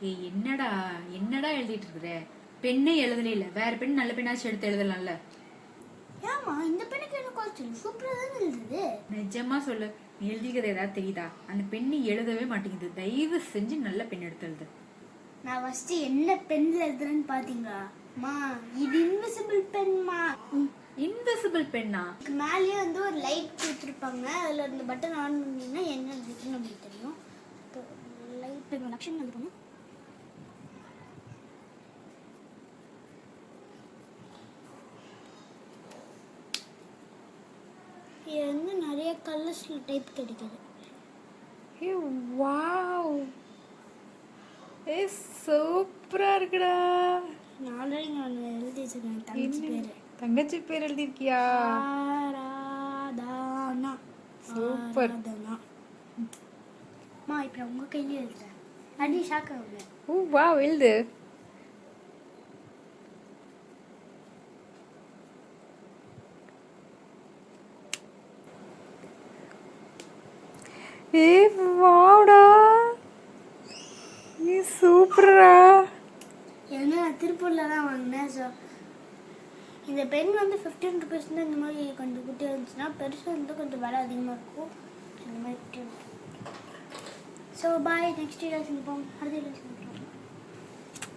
ஏய் என்னடா என்னடா எழுதிட்டு இருக்கிற? பெண்ணே எழுதல இல்ல, வேற பெண் நல்ல பெண்ணாச்சும் எடுத்து எழுதலாம்ல. ஏமா இந்த பெண்ணுக்கு என்ன குறைச்சல்? சூப்பரா தான் எழுதுது. நிஜமா சொல்லு, நீ எழுதிக்கிறது ஏதாவது தெரியுதா? அந்த பெண்ணு எழுதவே மாட்டேங்குது. தயவு செஞ்சு நல்ல பெண் எடுத்து எழுது. நான் ஃபர்ஸ்ட் என்ன பென்ல எழுதுறேன்னு பாத்தீங்களா? மா இது இன்விசிபிள் பென்மா. இன்விசிபிள் பெண்ணா? மேலேயே வந்து ஒரு லைட் கொடுத்துருப்பாங்க. அதில் இந்த பட்டன் ஆன் பண்ணிங்கன்னா என்ன இருக்குன்னு நம்மளுக்கு தெரியும். இப்போ லைட் லக்ஷன் எழுதுறோம். இது வந்து நிறைய கலர்ஸ்ல டைப் கிடைக்குது. ஏ வாவ், ஏ சூப்பரா இருக்குடா. நாளைக்கு நான் எழுதி வச்சிருக்கேன் தங்கச்சி பேரு. தங்கச்சி பேர் எழுதிருக்கியா? ஆராதனா. சூப்பர். மா இப்போ உங்க கையில எழுதுறேன். அடி ஷாக் ஆகுங்க. ஓ வாவ், எழுது. ஏ வாவ்டா, நீ சூப்பரா. ஏன்னா திருப்பூர்ல தான் வாங்கினேன். ஸோ இந்த பென் வந்து 15 ருபீஸ் தான். இந்த மாதிரி கொஞ்சம் குட்டியாக இருந்துச்சுன்னா, பெருசாக இருந்தால் கொஞ்சம் விலை அதிகமாக இருக்கும். இந்த மாதிரி ஸோ பாய், நெக்ஸ்ட் வீடியோ சந்திப்போம். அடுத்த வீடியோ